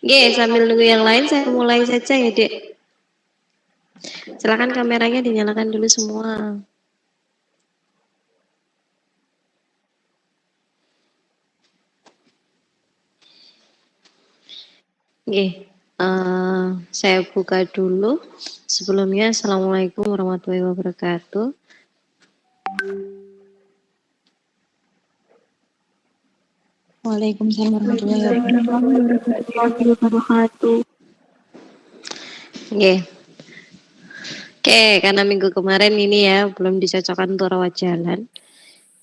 Oke, sambil nunggu yang lain saya mulai saja ya, Dek. Silakan kameranya dinyalakan dulu semua. Oke, saya buka dulu. Sebelumnya, Assalamualaikum warahmatullahi wabarakatuh. Waalaikumsalam warahmatullahi wabarakatuh. Oke, karena minggu kemarin ini ya belum dicocokkan untuk rawat jalan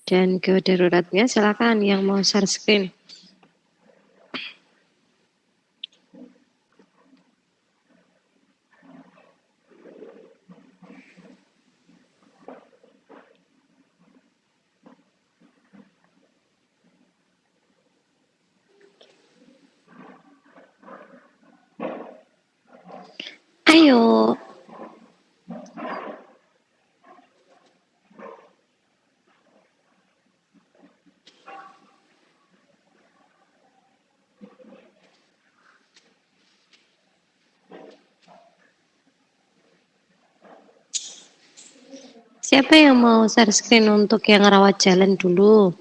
dan gawat daruratnya, silakan yang mau share screen. Ayo. Siapa yang mau share screen untuk yang rawat jalan dulu?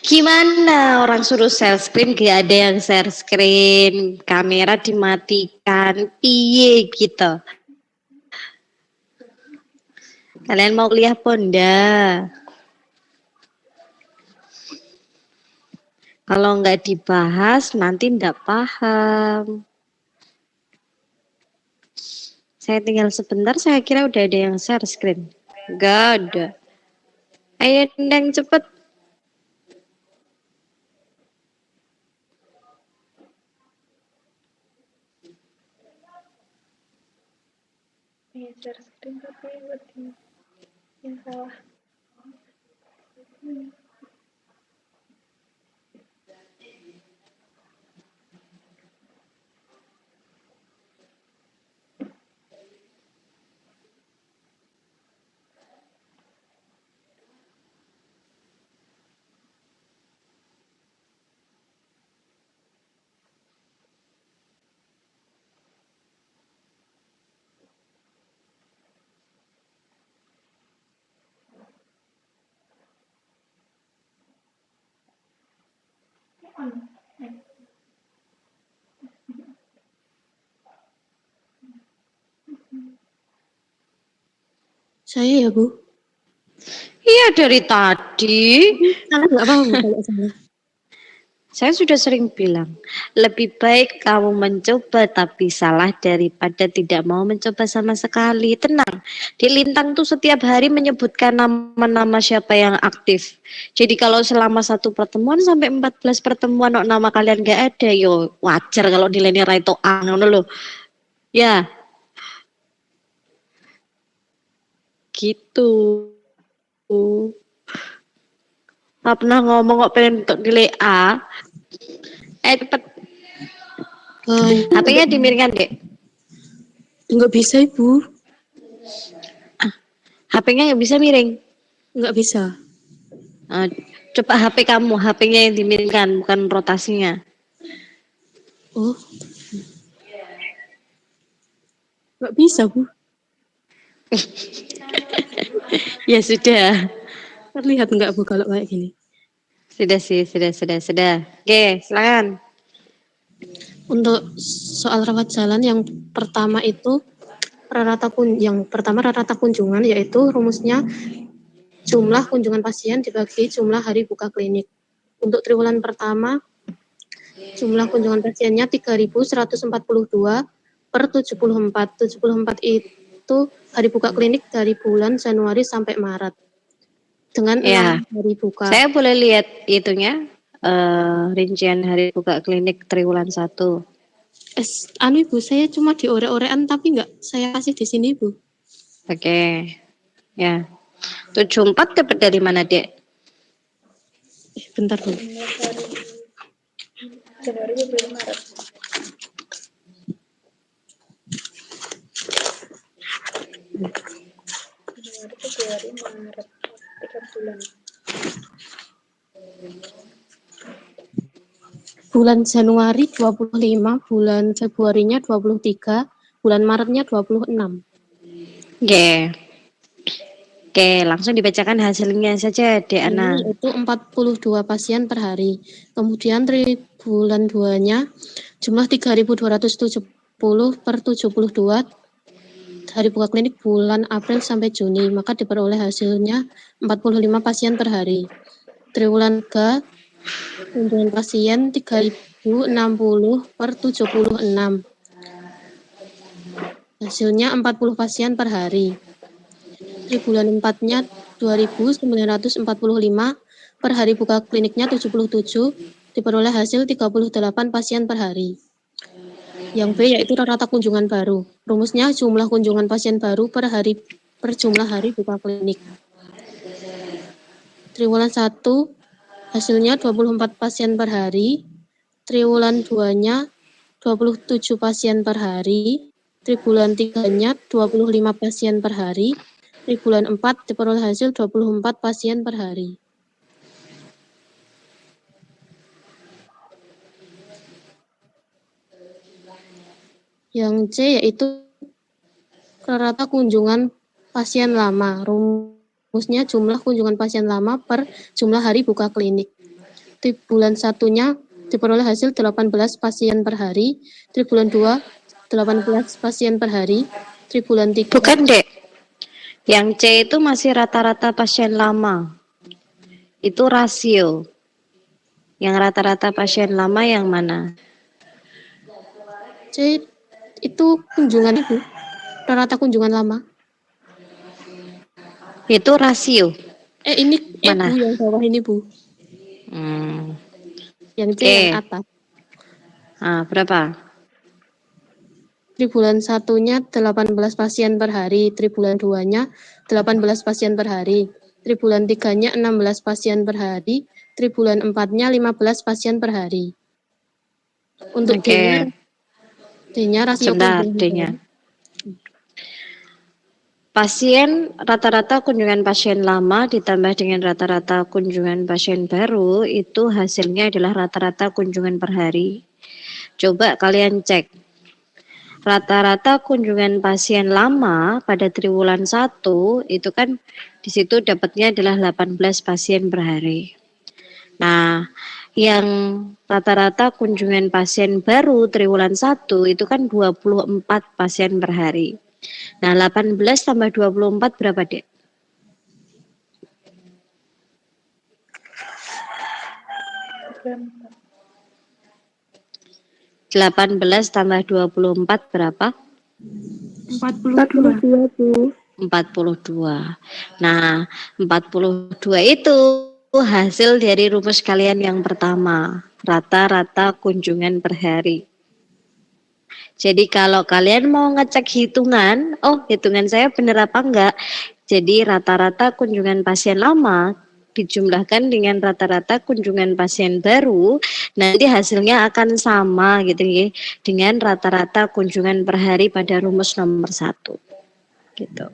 Gimana orang suruh share screen gak ada yang share screen, kamera dimatikan, piye gitu. Kalian mau kuliah ponda? Kalau nggak dibahas nanti nggak paham. Saya tinggal sebentar, saya kira udah ada yang share screen. Nggak ada. Ayo Neng cepet. share screen tapi buat yang salah. Saya ya, Bu. Iya dari tadi. Salah nggak apa-apa, Bu, kalau salah. Saya sudah sering bilang, lebih baik kamu mencoba tapi salah daripada tidak mau mencoba sama sekali. Tenang, di Lintang tuh setiap hari menyebutkan nama-nama siapa yang aktif. Jadi kalau selama satu pertemuan sampai 14 pertemuan nama kalian gak ada, yo wajar kalau nilainya raito ngono loh. Ya, gitu. Tak pernah ngomong kok pengen untuk nilai A. Cepet. HP-nya dimiringkan, Dek. Nggak bisa, Ibu. HP-nya nggak bisa miring. Nggak bisa. Coba HP kamu, HP-nya yang dimiringkan, bukan rotasinya. Oh. Nggak bisa, Bu. Ya sudah. Terlihat nggak, Bu, kalau kayak gini? Sudah sih, sudah. Oke, silakan. Untuk soal rawat jalan yang pertama itu rata kunjungan, yaitu rumusnya jumlah kunjungan pasien dibagi jumlah hari buka klinik. Untuk triwulan pertama, jumlah kunjungan pasiennya 3.142 per 74. 74 itu hari buka klinik dari bulan Januari sampai Maret. Dengan Ya, 6 hari buka. saya boleh lihat itunya, rincian hari buka klinik triwulan 1. Ibu, saya cuma diorek-orekan tapi nggak saya kasih di sini, Bu. Oke. Ya. 74 dapat dari mana, Dek? Bentar, Bu. Januari, Februari, Maret. Januari, Februari, Maret. 3 bulan. Bulan Januari 25, bulan Februarinya 23, bulan Maretnya 26. Oke. Oke, langsung dibacakan hasilnya saja, Dek Ana. Itu 42 pasien per hari. Kemudian bulan 2-nya jumlah 3.270 per 72 hari buka klinik bulan April sampai Juni, maka diperoleh hasilnya 45 pasien per hari. Triwulan 3, kunjungan pasien 3.060 per 76. Hasilnya 40 pasien per hari. Triwulan 4-nya 2.945 per hari buka kliniknya 77, diperoleh hasil 38 pasien per hari. Yang B yaitu rata kunjungan baru. Rumusnya jumlah kunjungan pasien baru per hari per jumlah hari buka klinik. Triwulan 1 hasilnya 24 pasien per hari. Triwulan 2-nya 27 pasien per hari. Triwulan 3-nya 25 pasien per hari. Triwulan 4 diperoleh hasil 24 pasien per hari. Yang C yaitu rata kunjungan pasien lama. Rumusnya jumlah kunjungan pasien lama per jumlah hari buka klinik. Triwulan 1-nya diperoleh hasil 18 pasien per hari. Triwulan 2 18 pasien per hari. Triwulan 3 Bukan, Dek. Yang C itu masih rata-rata pasien lama. Itu rasio. Yang rata-rata pasien lama yang mana? C itu kunjungan Ibu. Rata kunjungan lama. Itu rasio. Ini Bu Mana? yang bawah ini Bu. Hmm. Yang C yang Oke. atas. Berapa? Tribulan satunya 18 pasien per hari, tribulan 2-nya 18 pasien per hari, tribulan 3-nya 16 pasien per hari, tribulan 4-nya 15 pasien per hari. Untuk Oke. D-nya rasio Sebentar, kunjungan D-nya. baru. Pasien rata-rata kunjungan pasien lama ditambah dengan rata-rata kunjungan pasien baru itu hasilnya adalah rata-rata kunjungan per hari. Coba kalian cek. Rata-rata kunjungan pasien lama pada triwulan 1 itu kan di situ dapatnya adalah 18 pasien per hari. Nah, yang rata-rata kunjungan pasien baru triwulan 1 itu kan 24 pasien per hari. Nah, 18 tambah 24 berapa, Dek? 18 tambah 24 berapa? 42 Bu. 42. Nah, 42 itu hasil dari rumus kalian yang pertama, rata-rata kunjungan per hari. Jadi kalau kalian mau ngecek hitungan, hitungan saya benar apa enggak? Jadi rata-rata kunjungan pasien lama dijumlahkan dengan rata-rata kunjungan pasien baru, nanti hasilnya akan sama gitu ya, dengan rata-rata kunjungan per hari pada rumus nomor 1. Gitu.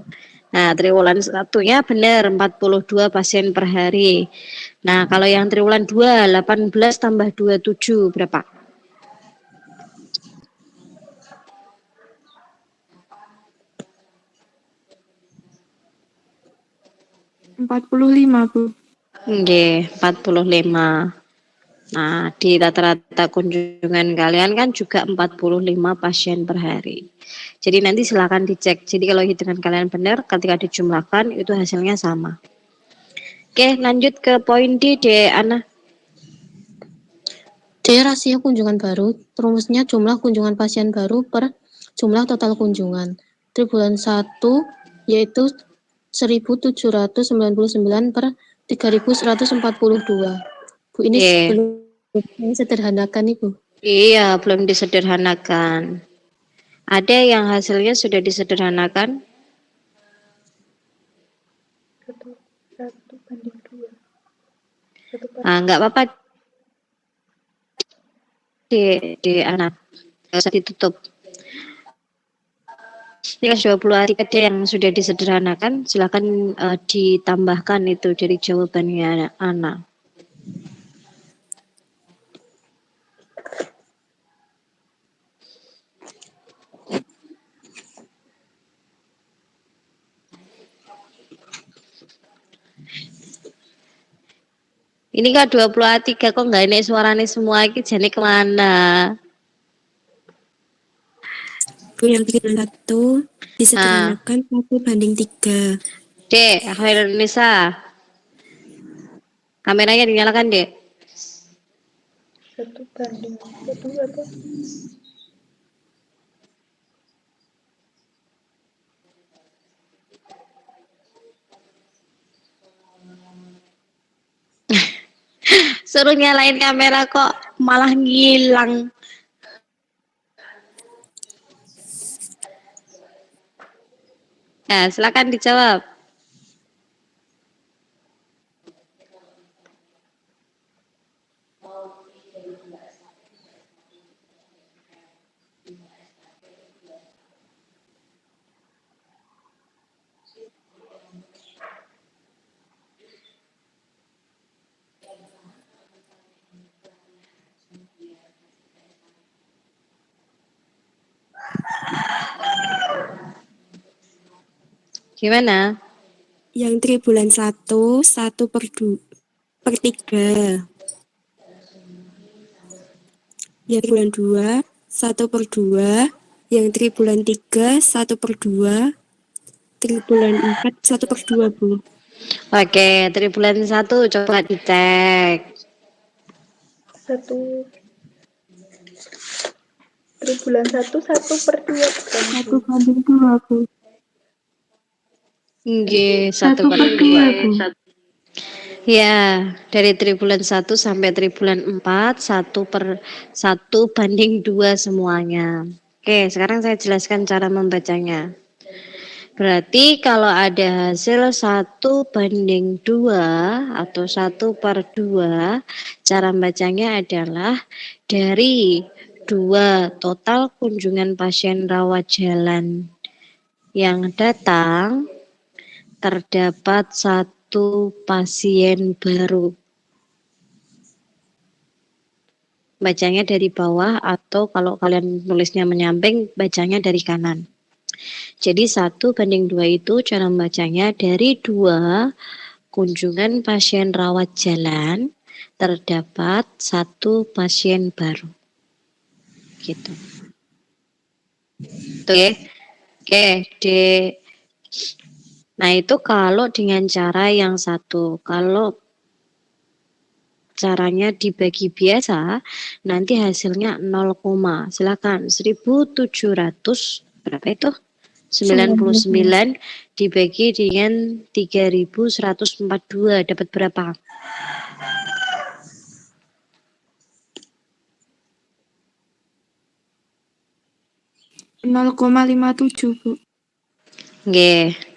Nah, triwulan satunya benar 42 pasien per hari. Nah, kalau yang triwulan 2, 18 tambah 27 berapa? 45 Bu. Nggih, 45. Nah, di rata-rata kunjungan kalian kan juga 45 pasien per hari. Jadi nanti silakan dicek. Jadi kalau hitungan kalian benar, ketika dijumlahkan itu hasilnya sama. Oke, lanjut ke poin D, Ana. D rasio kunjungan baru, rumusnya jumlah kunjungan pasien baru per jumlah total kunjungan. Tribulan 1 yaitu 1.799 per 3.142. Bu, ini belum sederhanakan Ibu. Iya, belum disederhanakan. Ada yang hasilnya sudah disederhanakan? 1:2. Enggak apa-apa, di anak. Nggak usah ditutup. Ini 23 ada yang sudah disederhanakan, silakan ditambahkan itu dari jawabannya Ana. Ini kok 23 kok nggak ini suaranya semua ini jadi kemana? Bu, yang 1 disederhanakan 1:3. Dek, Nisa. Kameranya dinyalakan, Dek. 1:2 atau? Suruh nyalain kamera kok malah ngilang. Nah, silakan dijawab. Gimana? Yang tribulan 1, 1/3. Yang tribulan 2, 1/2. Yang tribulan 3, 1/2. Tribulan 4, 1/2, Bu. Oke, tribulan 1 coba dicek. 1 tribulan 1 1/2 bukan, Bu? 1/2, Bu. Nggih, 1/2, 1/2. Bu. Ya, dari tribulan 1 sampai tribulan 4, 1/2 semuanya. Oke, sekarang saya jelaskan cara membacanya. Berarti kalau ada hasil 1/2 atau 1/2, cara bacanya adalah dari 2 total kunjungan pasien rawat jalan yang datang, terdapat 1 pasien baru. Bacanya dari bawah atau kalau kalian nulisnya menyamping, bacanya dari kanan. Jadi 1/2 itu cara membacanya dari 2 kunjungan pasien rawat jalan, terdapat 1 pasien baru. Gitu. Oke. Oke, Nah, itu kalau dengan cara yang satu. Kalau caranya dibagi biasa, nanti hasilnya 0, silakan 1.700 berapa itu? 99 dibagi dengan 3.142 dapat berapa? Nol koma 57, Bu. Nggih.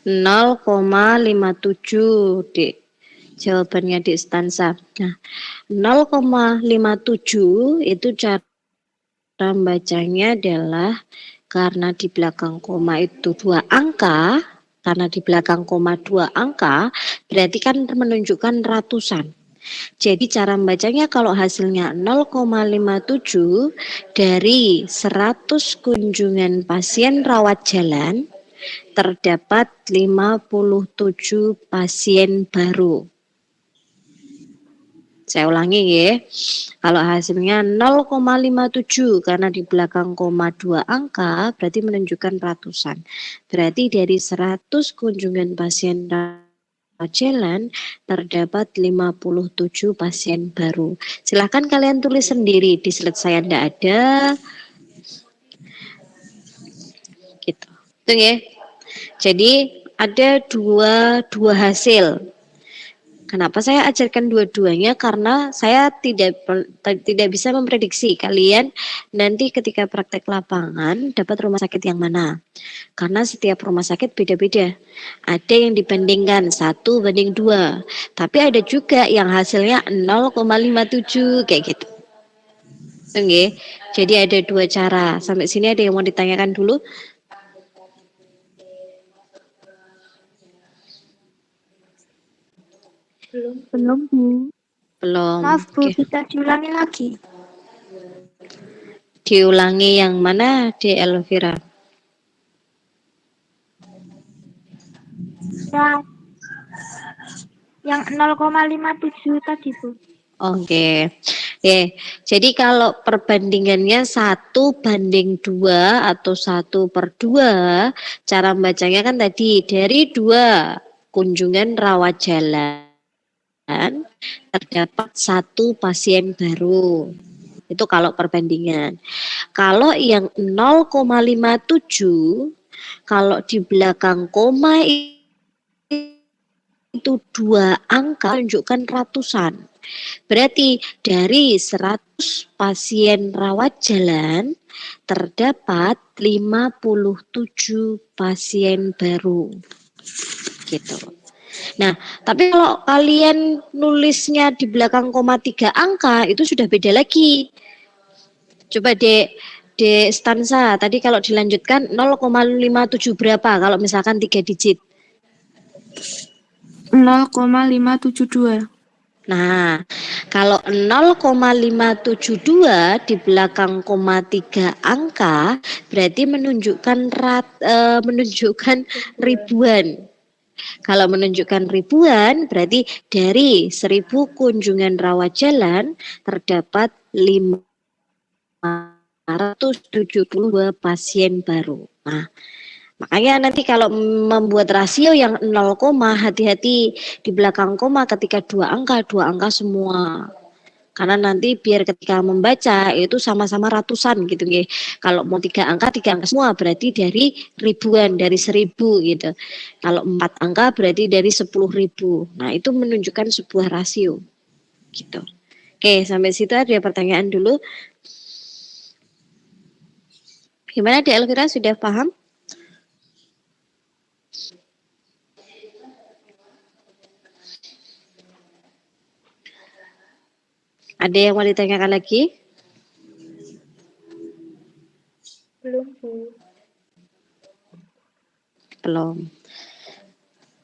0,57, Dik. Jawabannya Dik Stansa. Nah, 0,57 itu cara bacanya adalah karena di belakang koma itu 2 angka, karena di belakang koma 2 angka, berarti kan menunjukkan ratusan. Jadi cara membacanya kalau hasilnya 0,57 dari 100 kunjungan pasien rawat jalan, terdapat 57 pasien baru. Saya ulangi ya. Kalau hasilnya 0,57 karena di belakang koma 2 angka berarti menunjukkan ratusan. Berarti dari 100 kunjungan pasien rawat jalan terdapat 57 pasien baru. Silahkan kalian tulis sendiri di slide saya tidak ada. Gitu. Itu ya. Jadi ada dua hasil. Kenapa saya ajarkan dua-duanya? Karena saya tidak bisa memprediksi kalian nanti ketika praktek lapangan dapat rumah sakit yang mana. Karena setiap rumah sakit beda-beda. Ada yang dibandingkan 1/2, tapi ada juga yang hasilnya 0,57 kayak gitu. Oke. Jadi ada 2 cara. Sampai sini ada yang mau ditanyakan dulu? Belum, Bu. Belum. Maaf, Bu, Oke. kita diulangi lagi. Diulangi yang mana, di Elvira? Ya, yang 0,57 tadi, Bu. Oke. Jadi kalau perbandingannya 1/2 atau 1/2, cara membacanya kan tadi dari 2 kunjungan rawat jalan terdapat 1 pasien baru. Itu kalau perbandingan. Kalau yang 0,57, kalau di belakang koma itu 2 angka menunjukkan ratusan. Berarti dari 100 pasien rawat jalan terdapat 57 pasien baru. Gitu. Nah, tapi kalau kalian nulisnya di belakang koma 3 angka itu sudah beda lagi. Coba di stansa tadi kalau dilanjutkan 0,57 berapa kalau misalkan 3 digit? 0,572. Nah, kalau 0,572 di belakang koma 3 angka berarti menunjukkan ribuan. Kalau menunjukkan ribuan berarti dari 1000 kunjungan rawat jalan terdapat 572 pasien baru. Nah, makanya nanti kalau membuat rasio yang 0, hati-hati di belakang koma ketika 2 angka semua. Karena nanti biar ketika membaca itu sama-sama ratusan gitu nggih. Kalau mau tiga angka semua berarti dari ribuan, dari 1000 gitu. Kalau 4 angka berarti dari 10.000. Nah, itu menunjukkan sebuah rasio gitu. Oke, sampai situ ada pertanyaan dulu. Gimana Di Elvira, sudah paham? Ada yang mau ditanyakan lagi? Belum, Bu. Belum.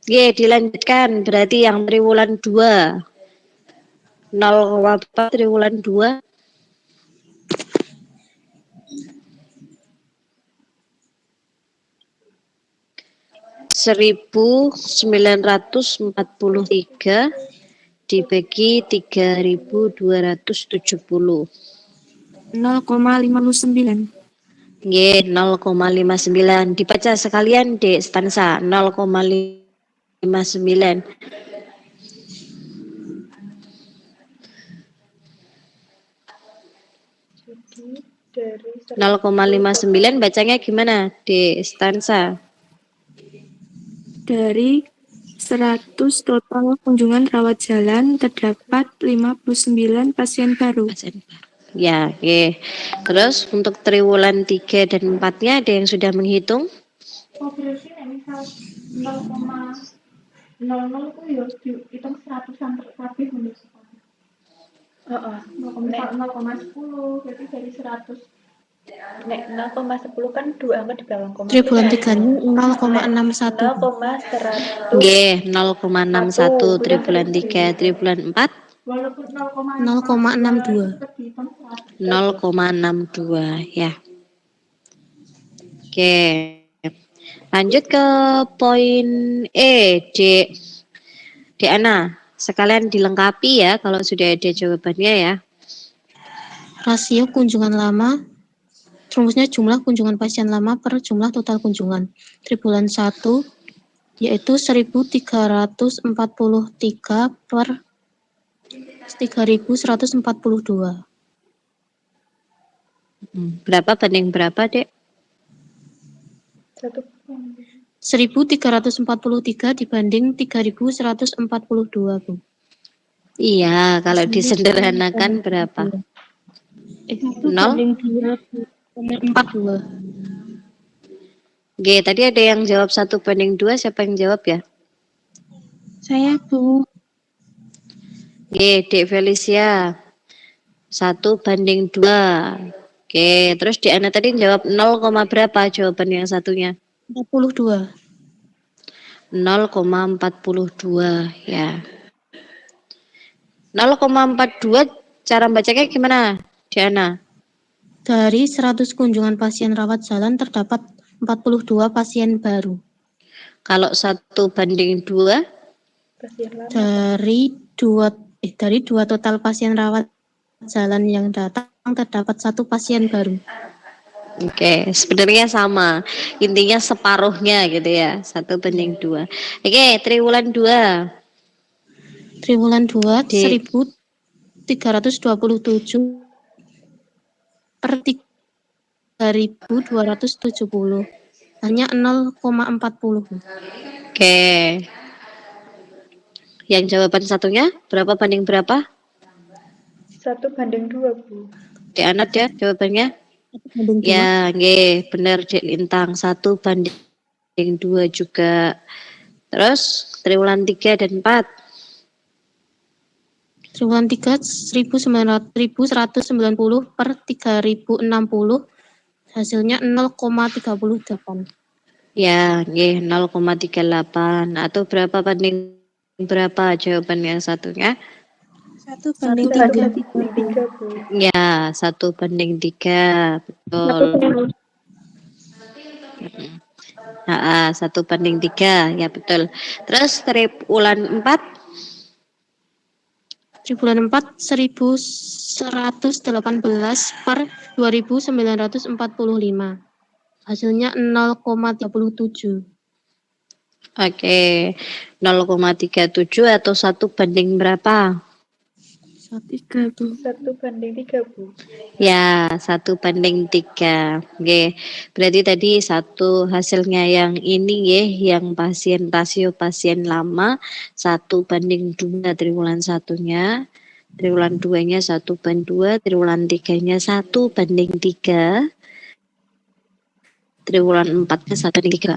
Oke, dilanjutkan. Berarti yang triwulan 2. 0,4 triwulan 2. 1943 dibagi 3270. 0,59. Nggih, 0,59. Dibaca sekalian Dek stansa 0,59. Jadi dari 0,59 bacanya gimana Dek stansa? Dari 100 total kunjungan rawat jalan, terdapat 59 pasien baru. Ya, oke. Terus untuk triwulan 3 dan 4-nya ada yang sudah menghitung? Oh, berarti misal 0,00 itu ya dihitung 100-an terlebih dulu. Heeh. 0,10 berarti dari 100. Nek 0,10 kan 2 angka di belakang koma. Triwulan 3-nya 0,61. 0,100. Nggih, 0,61 triwulan 3, triwulan 4 Walaupun 0,62. itu tetap dihitung 100. 0,62 ya. Oke. Lanjut ke poin E, D Ana. Sekalian dilengkapi ya kalau sudah ada jawabannya ya. Rasio kunjungan lama, rumusnya jumlah kunjungan pasien lama per jumlah total kunjungan. Triwulan 1 yaitu 1343 per 3142. Berapa banding berapa, Dek? 1343 dibanding 3142, Bu. Iya, kalau disederhanakan berapa? 1 0? banding 2,42. Oke, tadi ada yang jawab 1 banding 2, siapa yang jawab ya? Saya, Bu. Oke, Dek Felicia. 1 banding 2. Oke, terus Dek Ana tadi jawab 0, berapa jawaban yang satunya? 42. 0,42 ya. 0,42 cara bacanya gimana, Diana? Dari 100 kunjungan pasien rawat jalan terdapat 42 pasien baru. Kalau 1 banding 2? Dari dua total pasien rawat jalan yang datang terdapat 1 pasien baru. Oke, sebenarnya sama. Intinya separuhnya gitu ya. 1 banding 2. Oke, triwulan 2. Triwulan 2 1327 per 3270. Hanya 0,40. Oke. Yang jawaban satunya berapa banding berapa? 1 banding 2, Bu. Di anak ya jawabannya? 1 banding 2. Ya, nggih, bener Dek Lintang. 1 banding 2 juga. Terus triwulan 3 dan 4. Triwulan 3 1190 per 3060. Hasilnya 0,38. Ya, nggih 0,38 atau berapa banding berapa jawaban yang satunya? 1 banding 3. 3, Bu. Ya, 1 banding 3, betul. 1 banding 3, ya betul. Terus triwulan 4? Triwulan 4 1118 per 2945. Hasilnya 0,37. Oke, 0,37 atau 1 banding berapa? 3, Bu. 1:3, Bu. Ya, 1:3. Oke. Berarti tadi satu hasilnya yang ini ya, yang rasio pasien lama 1:2 triwulan satunya, triwulan 2-nya 1:2, triwulan 3-nya 1:3, triwulan 4-nya 1:3.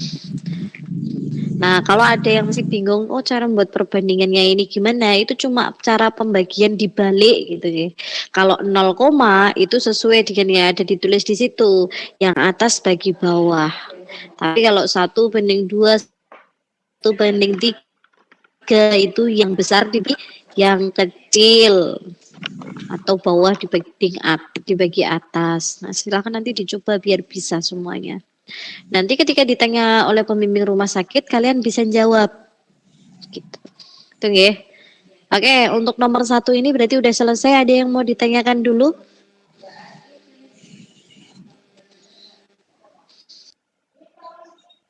Nah, kalau ada yang masih bingung, oh cara membuat perbandingannya ini gimana? Itu cuma cara pembagian dibalik gitu ya. Kalau 0, itu sesuai dengan yang ada ditulis di situ, yang atas bagi bawah. Tapi kalau 1:2, 1:3 itu yang besar dibagi yang kecil atau bawah dibagi atas. Nah, silakan nanti dicoba biar bisa semuanya. Nanti ketika ditanya oleh pembimbing rumah sakit, kalian bisa jawab. Gitu. Itu ya. Oke, untuk nomor 1 ini berarti udah selesai. Ada yang mau ditanyakan dulu?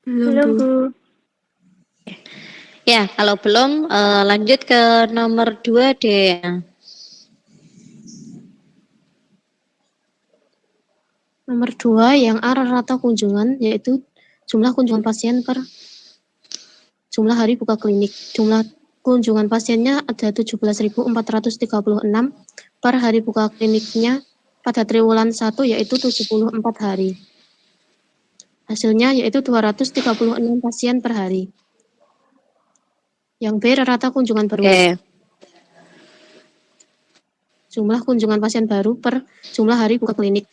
Belum, Bu. Ya, kalau belum lanjut ke nomor 2 deh. Nomor 2 yang A rata kunjungan yaitu jumlah kunjungan pasien per jumlah hari buka klinik. Jumlah kunjungan pasiennya ada 17.436 per hari buka kliniknya pada triwulan 1 yaitu 74 hari. Hasilnya yaitu 236 pasien per hari. Yang B rata kunjungan baru. Oke. Jumlah kunjungan pasien baru per jumlah hari buka klinik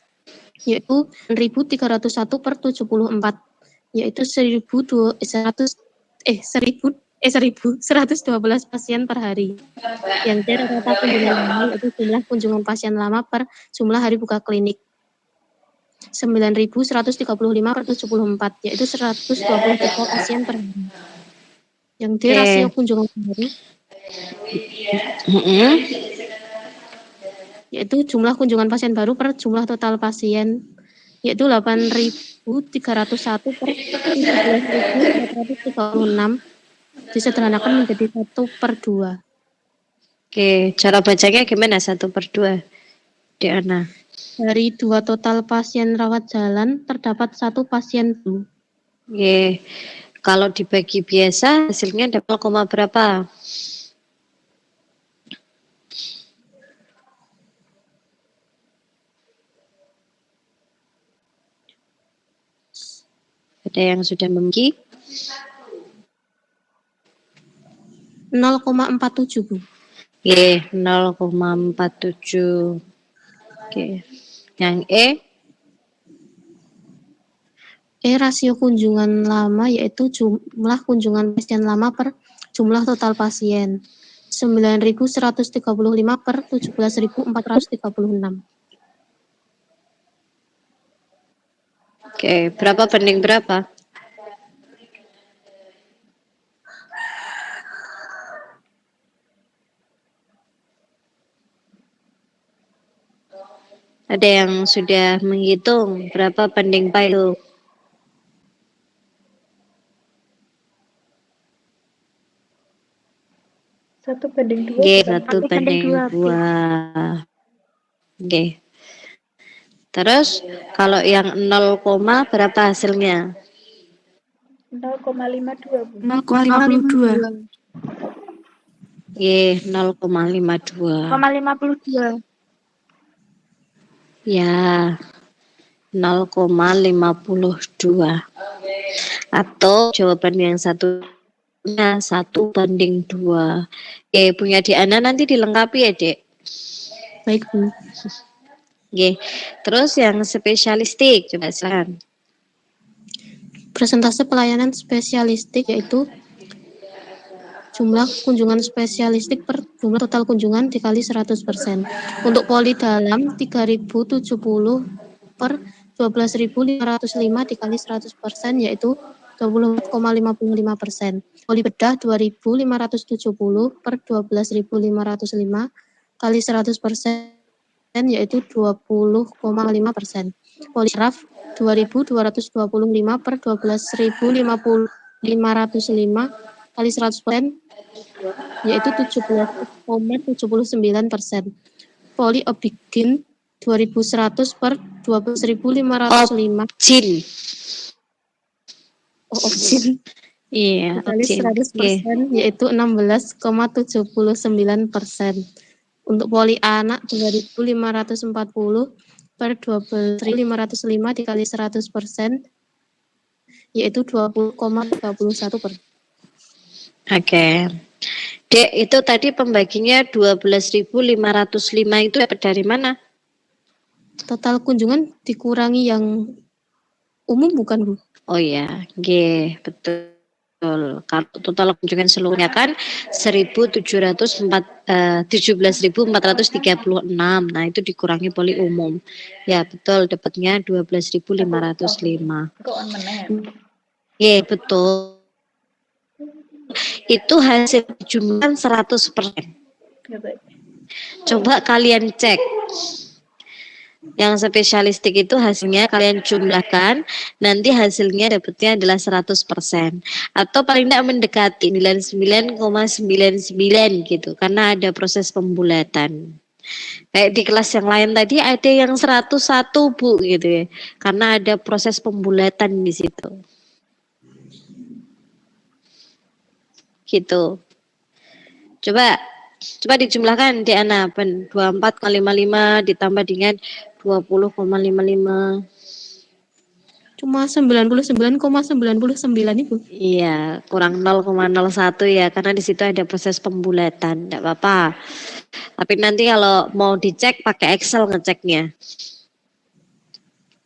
yaitu 1.301 per 74 yaitu 1.112 pasien per hari. Yang C rata kunjungan lama yaitu jumlah kunjungan pasien lama per jumlah hari buka klinik 9.135 per 74 yaitu 123 pasien per hari. Yang D rasio kunjungan baru yaitu jumlah kunjungan pasien baru per jumlah total pasien yaitu 8.301 per 17.436 disederhanakan menjadi 1/2. Oke, cara bacanya gimana 1/2? Diana. Dari 2 total pasien rawat jalan terdapat 1 pasien baru. Oke. Kalau dibagi biasa hasilnya dapat 0, berapa? Ada yang sudah membagi? 0,47, Bu. Oke, 0,47. Oke. Yang E? Rasio kunjungan lama yaitu jumlah kunjungan pasien lama per jumlah total pasien 9.135 per 17.436. Oke, berapa banding berapa? Ada yang sudah menghitung berapa banding itu? 1:2, Oke, bukan? 1:2. Oke. Terus kalau yang 0, berapa hasilnya? 0,52, Bu. 0,52. Oke, 0,52. 0,52. Ya, 0,52. Atau jawaban yang satunya 1:2. Punya Diana nanti dilengkapi ya, Dek. Baik, Bu. Oke. Terus yang spesialistik, coba silakan. Persentase pelayanan spesialistik yaitu jumlah kunjungan spesialistik per jumlah total kunjungan dikali 100%. Untuk poli dalam 3.070 per 12.505 dikali 100% yaitu 24,55%. Poli bedah 2.570 per 12.505 kali 100% yaitu 20,5%. Poli saraf 2.225 per 12.505 kali 100% yaitu 17,79%. Poli Obgyn 2.100 per 12.505. Jin. Obgyn Iya, dikali Jin. 100% yaitu 16,79%. Untuk poli anak 2.540 per 12.505 dikali 100% yaitu 20,31%. Oke. Dek, itu tadi pembaginya 12.505 itu dapat dari mana? Total kunjungan dikurangi yang umum bukan, Bu? Oh ya, G, betul. Kalau total kunjungan seluruhnya kan 17.436. Nah, itu dikurangi poli umum. Ya, betul, dapatnya 12.505. Kok on meneh? Iya, betul. Itu hasil jumlah 100%. Ya, baik. Coba kalian cek. Yang spesialistik itu hasilnya kalian jumlahkan, nanti hasilnya dapatnya adalah 100%. Atau paling tidak mendekati 99,99 gitu, karena ada proses pembulatan. Kayak di kelas yang lain tadi ada yang 101 Bu gitu ya, karena ada proses pembulatan di situ. Gitu. Coba dijumlahkan di Ana, 24,55 ditambah dengan 20,55. Cuma 99,99 Ibu. Iya, kurang 0,01 ya, karena di situ ada proses pembulatan. Tidak apa-apa. Tapi nanti kalau mau dicek pakai Excel ngeceknya.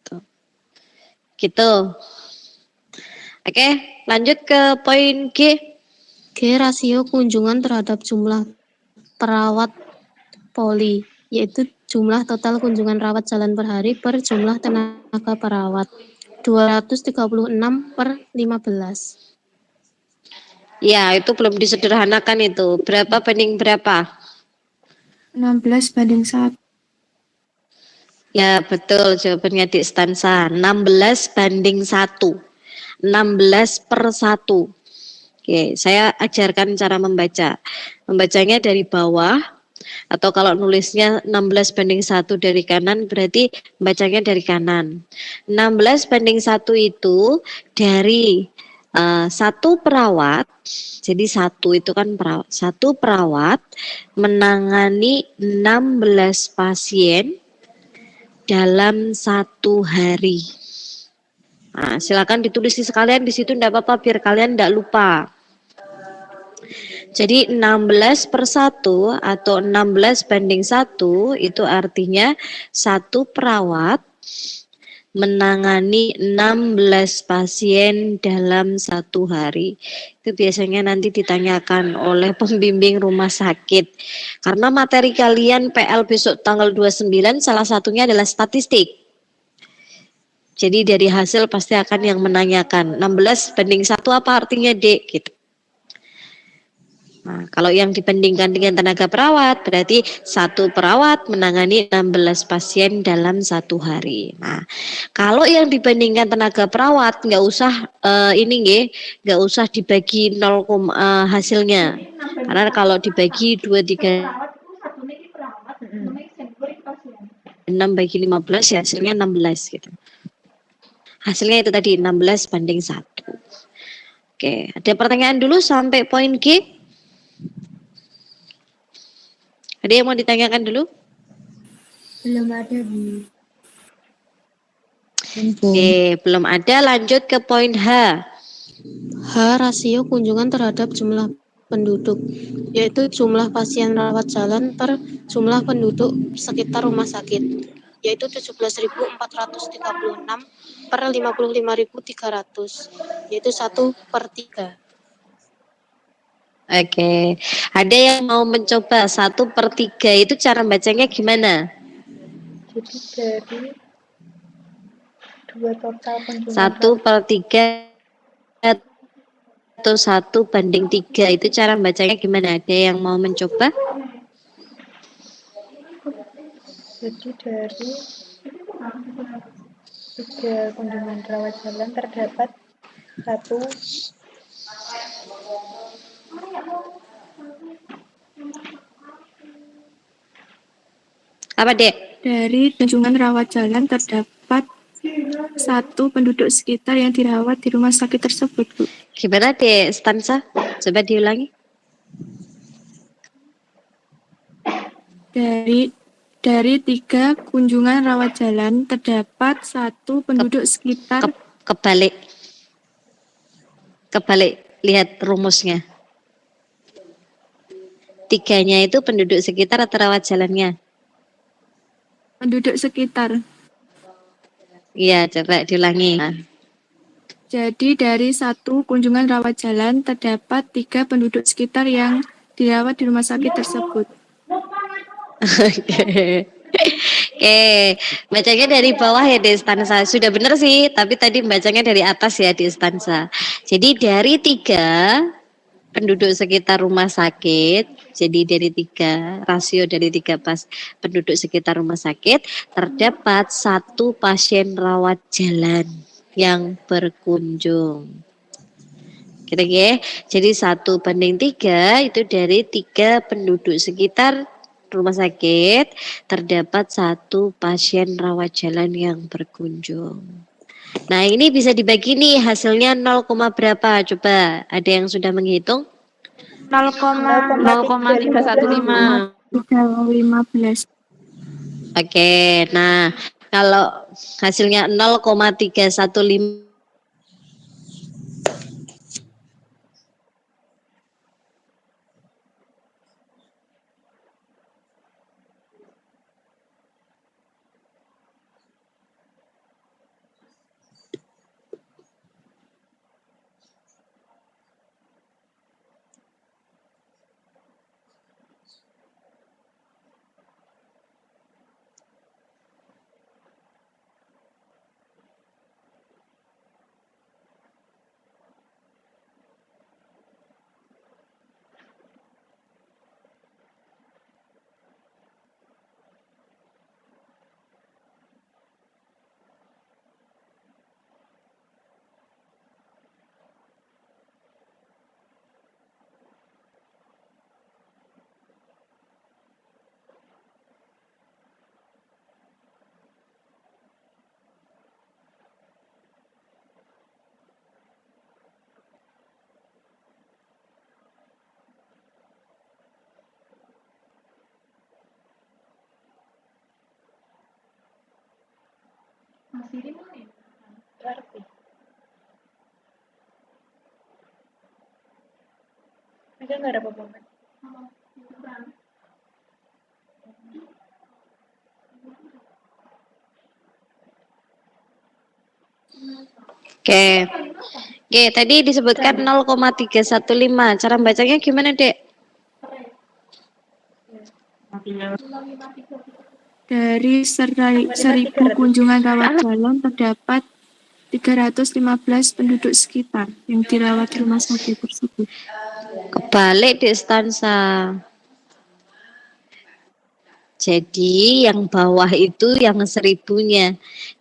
Tuh. Gitu. Oke, lanjut ke poin G. G. Rasio kunjungan terhadap jumlah perawat poli, yaitu jumlah total kunjungan rawat jalan per hari per jumlah tenaga perawat. 236 per 15. Ya, itu belum disederhanakan itu. Berapa banding berapa? 16/1. Ya, betul jawabannya di stansa. 16/1. 16/1. Oke, saya ajarkan cara membaca. Membacanya dari bawah, atau kalau nulisnya 16/1 dari kanan, berarti bacanya dari kanan. 16/1 itu dari satu perawat, jadi satu itu kan perawat, satu perawat menangani 16 pasien dalam satu hari. Nah, silakan ditulis sekalian di situ, enggak apa-apa, biar kalian enggak lupa. Jadi 16/1 atau 16/1 itu artinya satu perawat menangani 16 pasien dalam satu hari. Itu biasanya nanti ditanyakan oleh pembimbing rumah sakit. Karena materi kalian PL besok tanggal 29 salah satunya adalah statistik. Jadi dari hasil pasti akan yang menanyakan 16/1 apa artinya Dek gitu. Nah, kalau yang dibandingkan dengan tenaga perawat, berarti satu perawat menangani 16 pasien dalam satu hari. Nah, kalau yang dibandingkan tenaga perawat, nggak usah nggak usah dibagi 0, hasilnya. Karena kalau dibagi 2, 3, 6 bagi 15 ya hasilnya 16 gitu. Hasilnya itu tadi 16/1. Oke, ada pertanyaan dulu sampai poin G? Ada yang mau ditanyakan dulu? Belum ada, Bu. Oke, belum ada. Lanjut ke poin H. H. Rasio kunjungan terhadap jumlah penduduk, yaitu jumlah pasien rawat jalan per jumlah penduduk sekitar rumah sakit, yaitu 17.436 per 55.300, yaitu 1/3. Oke, ada yang mau mencoba 1/3 itu cara bacanya gimana? Jadi dari dua total kunjungan 1/3 atau 1/3 itu cara bacanya gimana? Ada yang mau mencoba? jadi dari 3 kunjungan rawat jalan terdapat 1 Apa, Dek? Dari kunjungan rawat jalan terdapat 1 penduduk sekitar yang dirawat di rumah sakit tersebut, Bu. Gimana, Dek stansa? Coba diulangi. Dari 3 kunjungan rawat jalan terdapat 1 penduduk sekitar Kebalik. Lihat rumusnya. 3-nya itu penduduk sekitar atau rawat jalannya? penduduk sekitar. Iya, coba diulangi. Nah. Jadi dari 1 kunjungan rawat jalan terdapat 3 penduduk sekitar yang dirawat di rumah sakit tersebut. Oke. Bacanya dari bawah ya di stansa. Sudah benar sih, tapi tadi bacanya dari atas ya di stansa. Jadi dari 3 penduduk sekitar rumah sakit, jadi dari 3 rasio dari 3 penduduk sekitar rumah sakit terdapat 1 pasien rawat jalan yang berkunjung. Gitu ya. Jadi 1/3 itu dari 3 penduduk sekitar rumah sakit terdapat 1 pasien rawat jalan yang berkunjung. Nah, ini bisa dibagi nih hasilnya 0, berapa? Coba ada yang sudah menghitung? 0,315. 315. Oke, nah kalau hasilnya 0,315. Masih di mana? Ngerti. Mereka nggak ada apa-apa. Oke. Oke, tadi disebutkan 0,315. Cara bacanya gimana, Dek? Dari 1.000 kunjungan rawat jalan terdapat 315 penduduk sekitar yang dirawat di rumah sakit tersebut. Kebalik di stansa. Jadi yang bawah itu yang 1000-nya.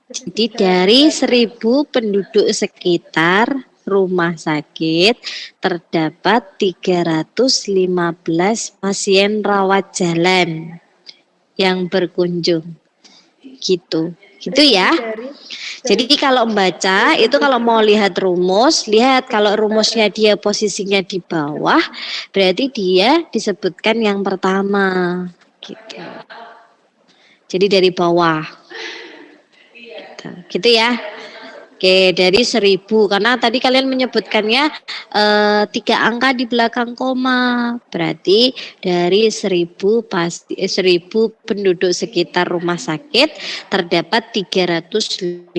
Jadi dari 1000 penduduk sekitar rumah sakit terdapat 315 pasien rawat jalan yang berkunjung. Gitu ya. Jadi kalau membaca itu kalau mau lihat rumus, lihat kalau rumusnya dia posisinya di bawah, berarti dia disebutkan yang pertama. Gitu. Jadi dari bawah. Gitu ya. Oke, dari 1000 karena tadi kalian menyebutkannya 3 angka di belakang koma. Berarti dari 1000 penduduk sekitar rumah sakit terdapat 315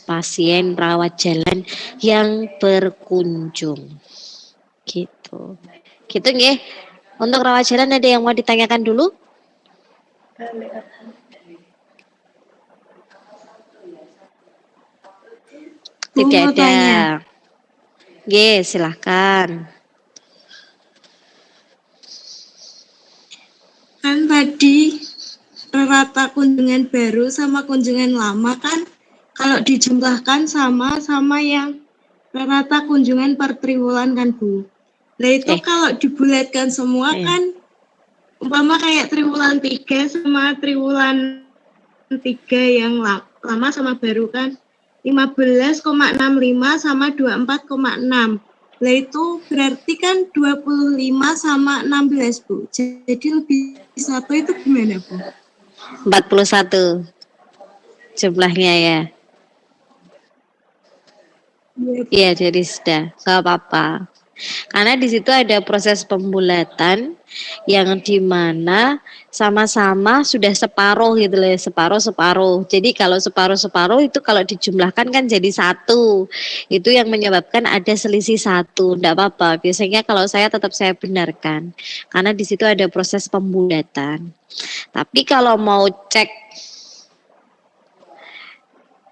pasien rawat jalan yang berkunjung. Gitu. Gitu nggih. Untuk rawat jalan ada yang mau ditanyakan dulu? Tidak ada. Oke, silahkan. Kan tadi rata kunjungan baru sama kunjungan lama kan kalau dijumlahkan sama yang rata kunjungan per triwulan kan Bu. Nah itu kalau dibulatkan semua kan umpama kayak triwulan 3 sama triwulan 3 yang lama sama baru kan 15,65 sama 24,6. Lah itu berarti kan 25 sama 16, Bu. Jadi lebih satu itu gimana, Bu? 41 jumlahnya ya. Iya, jadi sudah nggak apa-apa. Karena di situ ada proses pembulatan yang dimana sama-sama sudah separuh gitu loh, separuh-separuh. Jadi kalau separuh-separuh itu kalau dijumlahkan kan jadi satu. Itu yang menyebabkan ada selisih satu. Enggak apa-apa. Biasanya kalau tetap saya benarkan. Karena di situ ada proses pembulatan. Tapi kalau mau cek,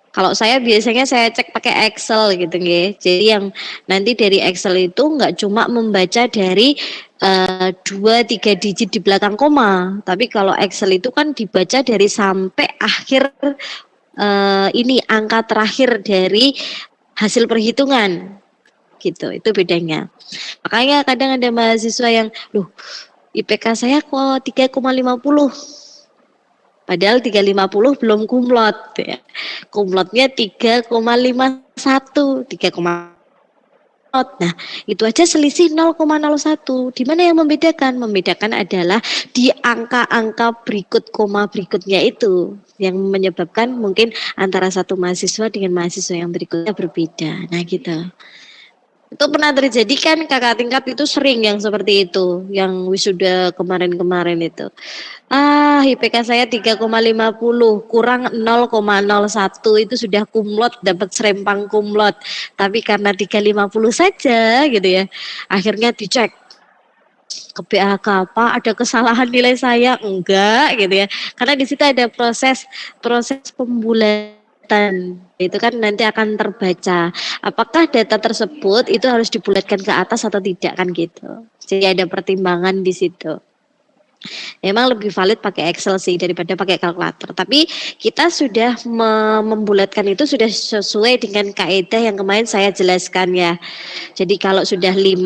kalau saya biasanya saya cek pakai Excel gitu nggih. Jadi yang nanti dari Excel itu nggak cuma membaca dari 2-3 digit di belakang koma, tapi kalau Excel itu kan dibaca dari sampai akhir ini angka terakhir dari hasil perhitungan gitu. Itu bedanya. Makanya kadang ada mahasiswa yang, loh IPK saya kok 3,50. Padahal 350 belum kumlot ya. Kumlotnya 3,51, 3, nah, itu aja selisih 0,01. Di mana yang membedakan? Membedakan adalah di angka-angka berikut koma berikutnya itu yang menyebabkan mungkin antara satu mahasiswa dengan mahasiswa yang berikutnya berbeda. Nah, gitu. Itu pernah terjadi kan kakak tingkat itu sering yang seperti itu, yang wisuda kemarin-kemarin itu. IPK saya 3,50 kurang 0,01 itu sudah kumlot, dapat serempang kumlot. Tapi karena 3,50 saja gitu ya. Akhirnya dicek ke BAK apa ada kesalahan nilai saya enggak gitu ya. Karena di situ ada proses pembulatan. Itu kan nanti akan terbaca apakah data tersebut itu harus dibulatkan ke atas atau tidak kan gitu. Jadi ada pertimbangan di situ. Memang lebih valid pakai Excel sih daripada pakai kalkulator. Tapi kita sudah membulatkan itu sudah sesuai dengan kaidah yang kemarin saya jelaskan ya. Jadi kalau sudah 5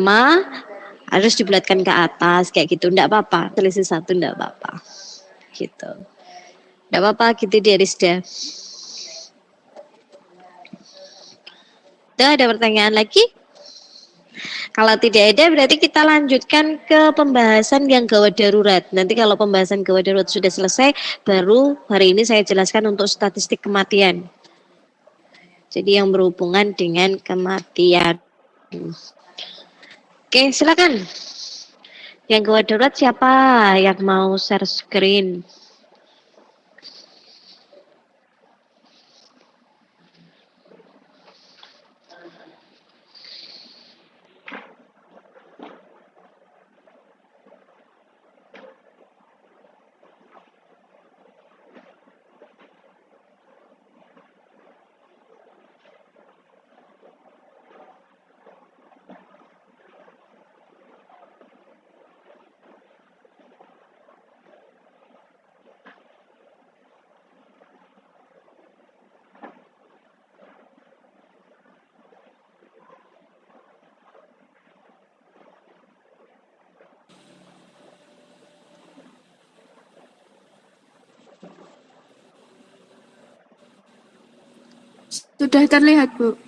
harus dibulatkan ke atas kayak gitu. Enggak apa-apa. Selisih 1 enggak apa-apa. Gitu. Enggak apa-apa gitu dia Rizda. Tuh ada pertanyaan lagi? Kalau tidak ada berarti kita lanjutkan ke pembahasan yang gawat darurat. Nanti kalau pembahasan gawat darurat sudah selesai, baru hari ini saya jelaskan untuk statistik kematian. Jadi yang berhubungan dengan kematian. Oke, silakan. Yang gawat darurat siapa yang mau share screen? Sudah terlihat, Bu.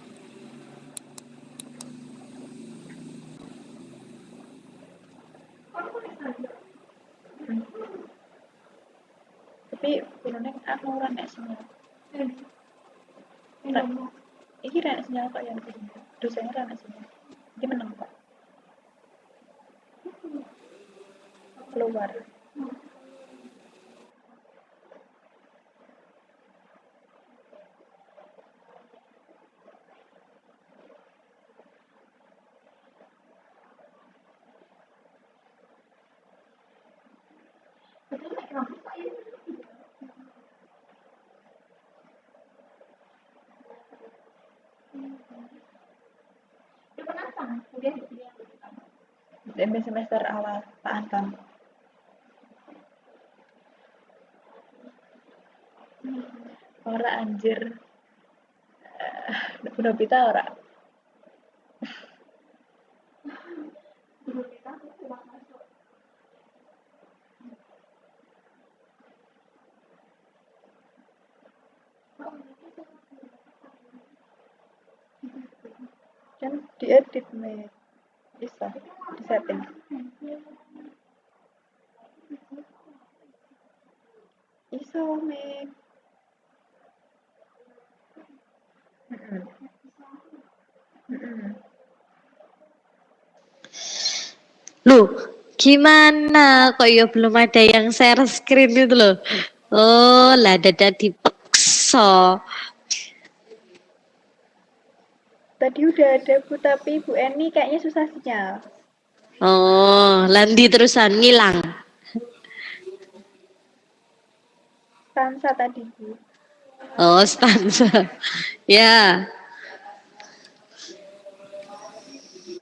Tapi filmnya aku ora nek sinyal. Iki nek sinyal kok yang ini. Dosennya ora nek sinyal. Iki menang kok. Keluar. Demi semester awal Pak Anton. Ora anjir. Udah pita ora. Kan diedit nih. Bisa disetting. Iso nih. Loh, gimana kok ya belum ada yang share screen itu loh. Oh, lah dada dipaksa. Tadi udah ada Bu, tapi Bu Eni kayaknya susah sinyal. Oh, landi terusan ngilang. Stansa tadi Bu. Oh, stanza. Ya,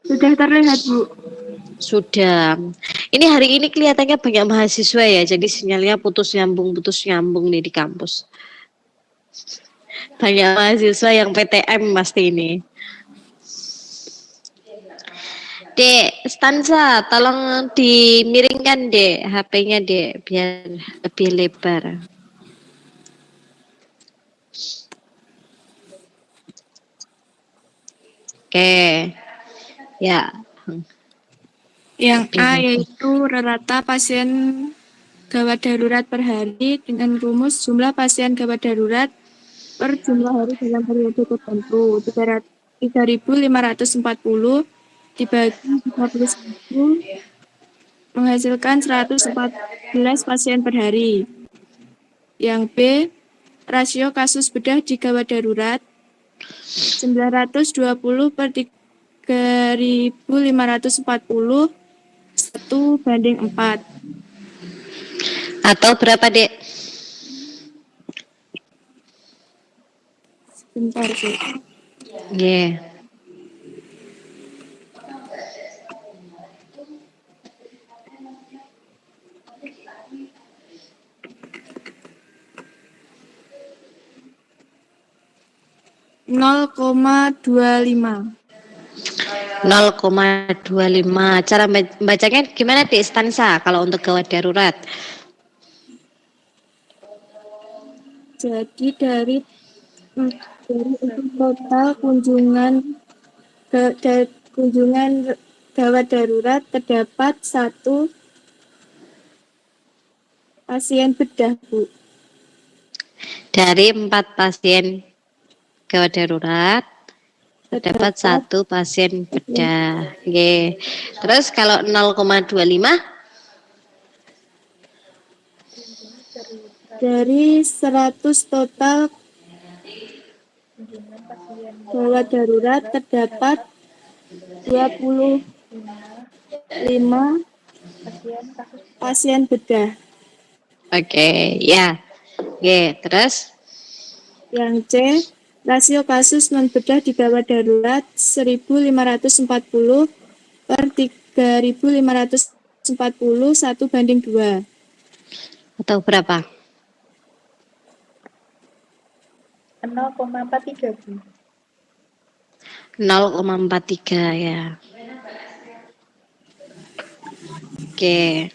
Sudah terlihat, Bu. sudah. Ini hari ini kelihatannya banyak mahasiswa ya, jadi sinyalnya putus nyambung nih di kampus. Banyak mahasiswa yang PTM pasti ini. Dek, stanza, tolong dimiringkan dek HP-nya dek, biar lebih lebar. Oke, ya. Yang Lebih A lebar. yaitu rata pasien gawat darurat per hari dengan rumus jumlah pasien gawat darurat per jumlah hari dalam periode tertentu 3.540 dibagi 31 menghasilkan 114 pasien per hari. Yang B, rasio kasus bedah di gawat darurat 920 per 3.540 1:4. Atau berapa dek? Bentar, Bu. Yeah. Nol koma 25. 0,25. Cara bacanya gimana dek stansa kalau untuk gawat darurat? Jadi dari untuk total kunjungan gawat darurat terdapat 1 pasien bedah, Bu. Dari 4 pasien gawat darurat terdapat 1 pasien bedah. Oke. Terus kalau 0,25 Dari 100 total Kunjungan pasien gawat darurat terdapat 25 pasien kasus pasien bedah. Oke, ya. Oke, terus Yang C, rasio kasus non bedah di gawat darurat 1.540 per 3.540 1:2. atau berapa? 0,43 Bu. 0,43 ya. Oke.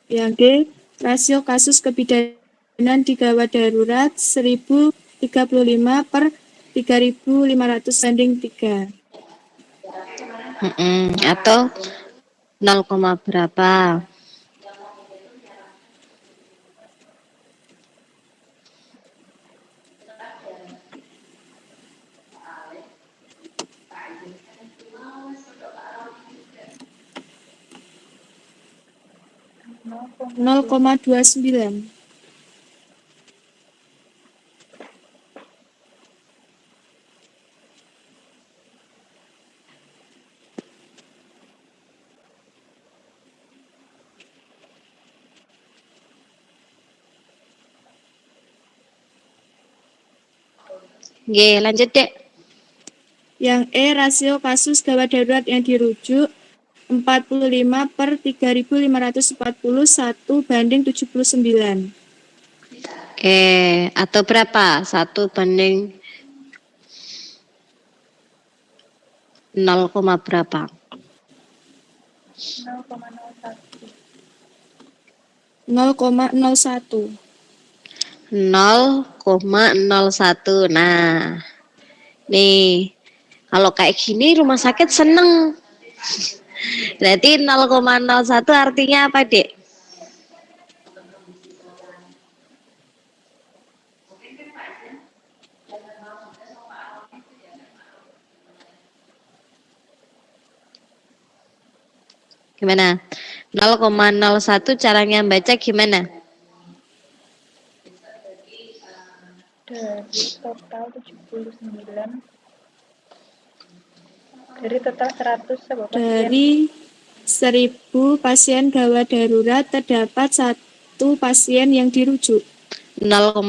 Yang D, rasio kasus kebidanan di gawat darurat 1.035 per 3.500 banding 3. Atau 0, berapa? Nol koma 29. Oke, lanjut dek. Yang E, rasio kasus gawat darurat yang dirujuk 45 per 3.540 1:79. Oke, atau berapa? 1 banding 0, berapa? 0,01. 0,01. 0,01. Nah, nih kalau kayak gini rumah sakit seneng. Berarti 0,01 artinya apa, Dek? Gimana? 0,01 caranya baca gimana? Dari total 79. Dari total 100 sebuah pasien. Dari 1.000 pasien gawat darurat terdapat 1 pasien yang dirujuk. 0,01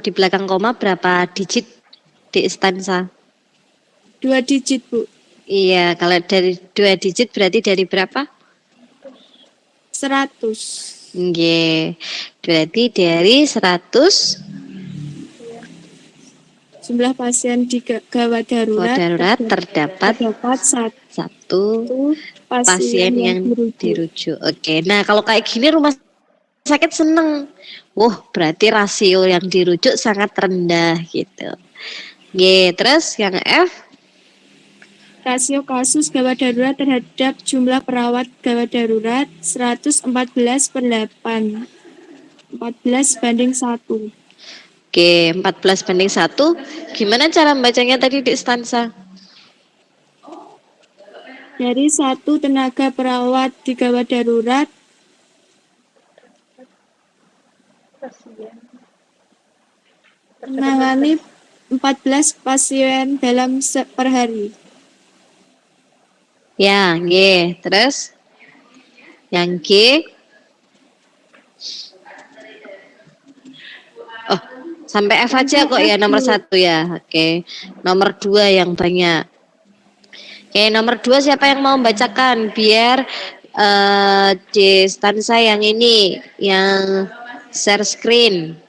di belakang koma berapa digit di stansa? 2 digit, Bu. Iya, kalau dari 2 digit berarti dari berapa? 100. Nggih. Berarti dari 100 Jumlah pasien di gawat darurat darurat terdapat satu 1 pasien yang dirujuk. Oke. Nah, kalau kayak gini rumah sakit seneng. Wah, berarti rasio yang dirujuk sangat rendah gitu. Oke, terus yang F? Rasio kasus gawat darurat terhadap jumlah perawat gawat darurat 114/8. 14/1. Oke, 14/1. Gimana cara membacanya tadi di stansa? Dari 1 tenaga perawat di gawat darurat Pasien. menangani 14 pasien dalam per hari. Ya, G. Terus yang G? Oh, sampai F aja kok ya, nomor 1 ya. Oke, nomor 2 yang banyak. Oke, nomor 2 siapa yang mau membacakan biar di stansa yang ini, yang share screen.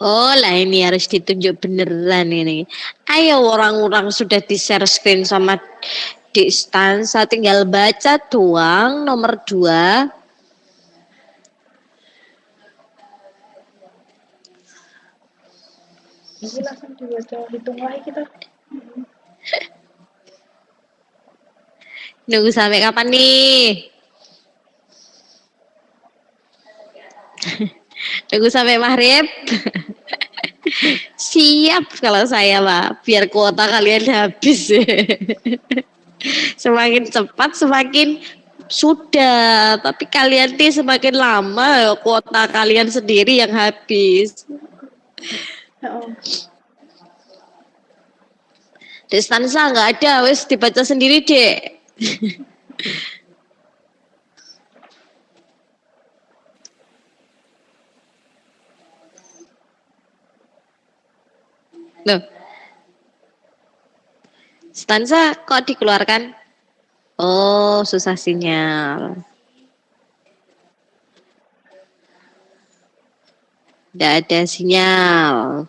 Oh lah, ini harus ditunjuk beneran ini. Ayo orang-orang sudah di share screen sama di stansa, tinggal baca doang nomor 2. Ini langsung dibaca, hitung lagi kita. Nunggu sampai kapan nih? Nunggu sampai maghrib. Siap kalau saya, Pak. Biar kuota kalian habis. Semakin cepat semakin sudah, tapi kalian nih semakin lama kuota kalian sendiri yang habis. Di stansa nggak ada, wes dibaca sendiri, Dek. Loh. Stansa kok dikeluarkan? Oh, susah sinyal. Tidak ada sinyal.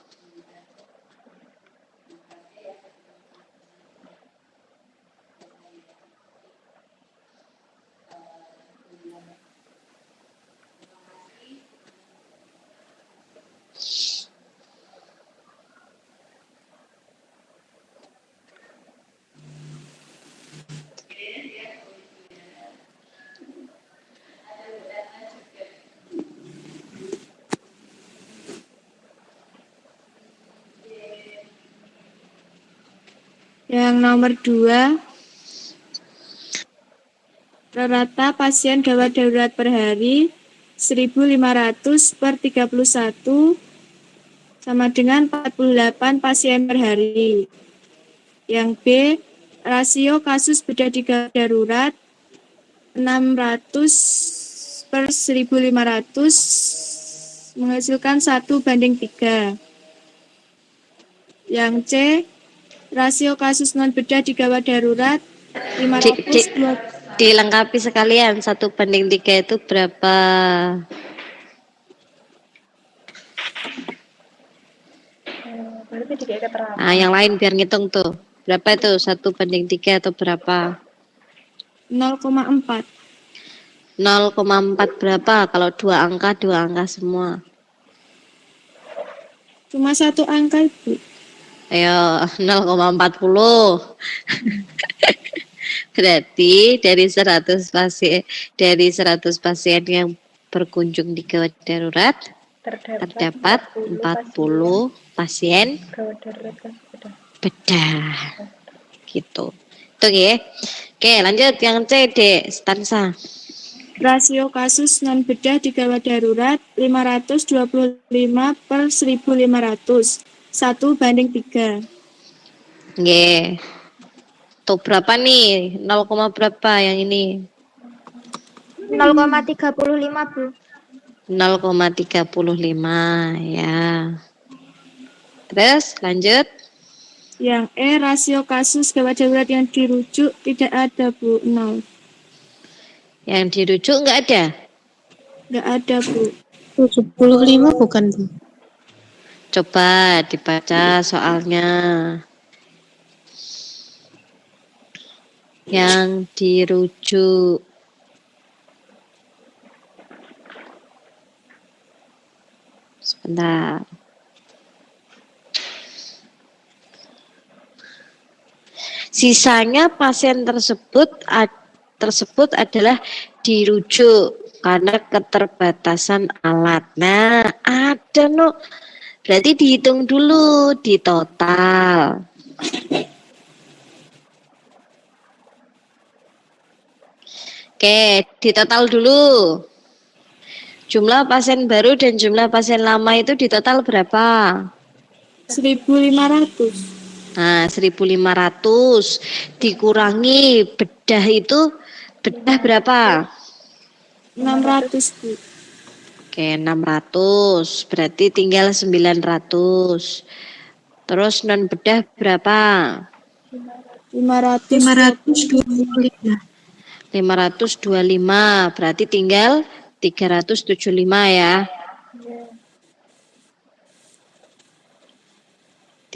Yang nomor 2, rata pasien gawat darurat per hari 1.500 per 31 sama dengan 48 pasien per hari. Yang B, rasio kasus bedah di gawat darurat 600 per 1.500 menghasilkan 1/3. Yang C, rasio kasus non bedah di gawat darurat 500 Dilengkapi sekalian 1/3 itu berapa? Berarti dikasih keterangan. Nah, yang lain biar ngitung tuh. Berapa itu 1/3 atau berapa? 0,4. 0,4 berapa? Kalau dua angka semua. Cuma satu angka, Ibu. Ayo 0,40. Berarti dari 100 pasien yang berkunjung di gawat darurat terdapat 40 pasien gawat darurat kan sudah. bedah. Gitu. Itu ya. Oke, lanjut yang C, D, stansa. Rasio kasus non bedah di gawat darurat 525/1500. 1/3. Nggih. Tuh berapa nih? 0, berapa yang ini? 0,35 Bu. 0,35 ya. Terus lanjut. Yang E, rasio kasus gawat darurat yang dirujuk tidak ada, Bu. 0. Yang dirujuk nggak ada? Nggak ada, Bu. 75 bukan, Bu? Coba dibaca soalnya. Yang dirujuk. Sebentar. Sisanya pasien tersebut adalah dirujuk karena keterbatasan alat. Nah, ada no. Berarti dihitung dulu di total. Oke, di total dulu. Jumlah pasien baru dan jumlah pasien lama itu di total berapa? 1.500. Nah, 1.500 dikurangi bedah itu bedah berapa? 600, Bu. Oke, 600. Berarti tinggal 900. Terus non bedah berapa? 525. 525. Berarti tinggal 375 ya.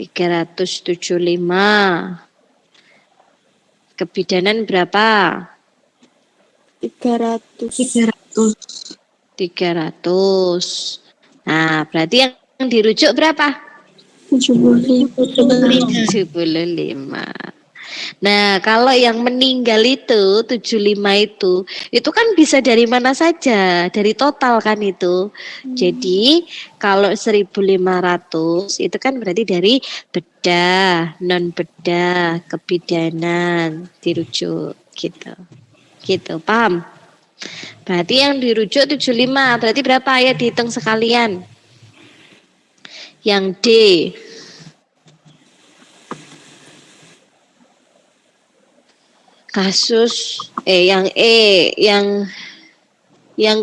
375. Kebidanan berapa? 300. 300. Nah, berarti yang dirujuk berapa? 75. Nah, kalau yang meninggal itu 75 itu kan bisa dari mana saja, dari total kan itu. Jadi, kalau 1.500 itu kan berarti dari bedah, non bedah, kebidanan dirujuk gitu. Gitu, paham? Berarti yang dirujuk 75, berarti berapa ya dihitung sekalian? Yang D. Kasus yang E, yang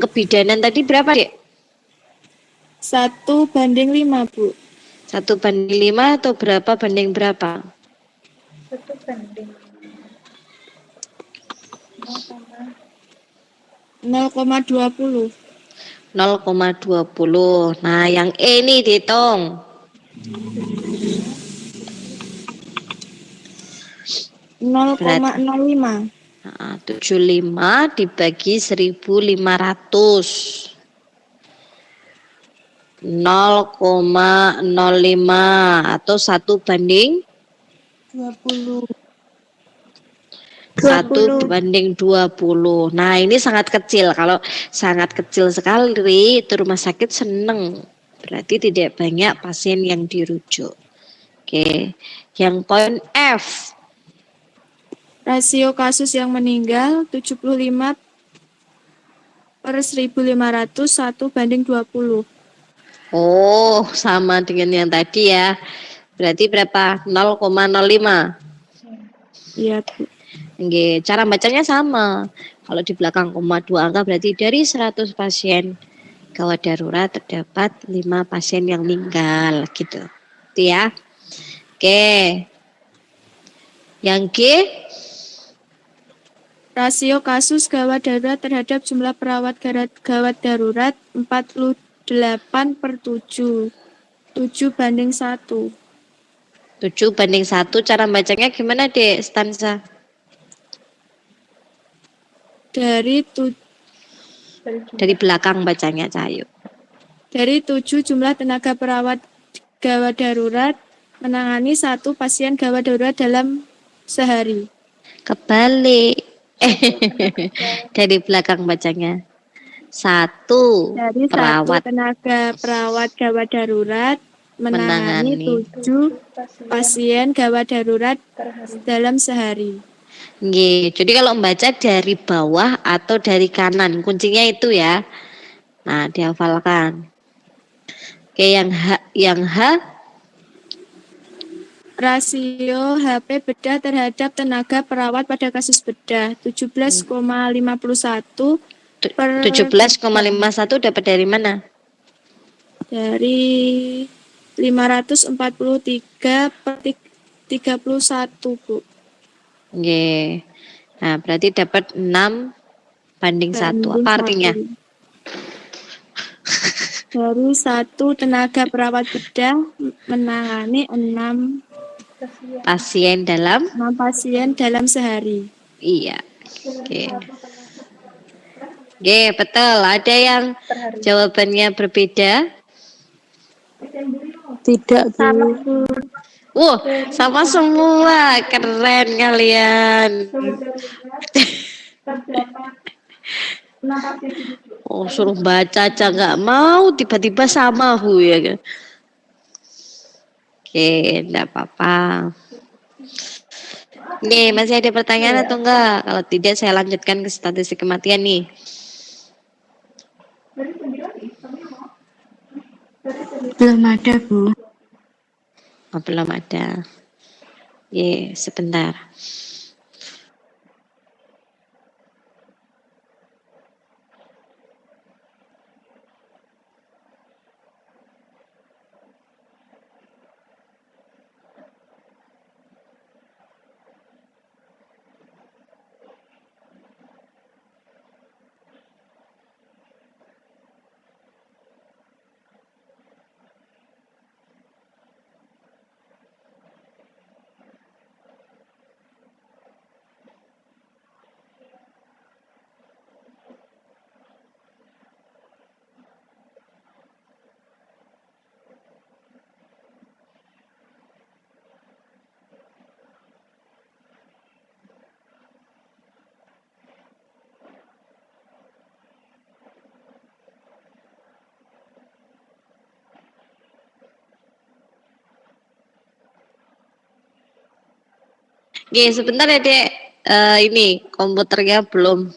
kebidanan tadi berapa, Dek? 1/5, Bu. 1/5 atau berapa banding berapa? 1/5. 0,20. 0,20. Nah, yang E ini dihitung. 0,05. 75 dibagi 1.500. 0,05 atau 20. 1/20. Nah, ini sangat kecil. Kalau sangat kecil sekali, itu rumah sakit seneng. Berarti tidak banyak pasien yang dirujuk. Oke. Yang poin F. Rasio kasus yang meninggal 75/1.500. 1/20. Oh, sama dengan yang tadi ya. Berarti berapa? 0,05. Iya, Bu. Oke, cara bacanya sama. Kalau di belakang koma 2 angka berarti dari 100 pasien gawat darurat terdapat 5 pasien yang meninggal gitu. Itu ya. Oke. Yang G. Rasio kasus gawat darurat terhadap jumlah perawat gawat darurat 48/7. 7/1. 7/1. Cara bacanya gimana, Dek? Stanza. Dari Dari belakang bacanya, Cahyo. 7 jumlah tenaga perawat gawat darurat menangani 1 pasien gawat darurat dalam sehari. Kebalik. Dari belakang bacanya. 1 Dari 1 perawat tenaga perawat gawat darurat menangani menangani. 7 pasien gawat darurat dalam sehari. Nggih, jadi kalau membaca dari bawah atau dari kanan, kuncinya itu ya. Nah, dihafalkan. Oke, yang H Rasio HP bedah terhadap tenaga perawat pada kasus bedah 17,51 per 17,51 dapat dari mana? dari 543/31, Bu. Nggih. Nah, berarti dapat 6/1. Banding Apa artinya? 1. Dari 1 tenaga perawat bedah menangani 6 Pasien dalam pasien dalam sehari. iya. Oke. Oke, betul. Ada yang jawabannya berbeda? Tidak, Bu. Sama semua. Keren kalian. Oh, suruh baca aja nggak mau, tiba-tiba sama Bu ya kan? Oke, enggak apa-apa. Nih, masih ada pertanyaan atau enggak? Kalau tidak, saya lanjutkan ke statistik kematian nih. Belum ada, Bu. Oh, belum ada. Sebentar. Sebentar ya, Dek. Ini komputernya belum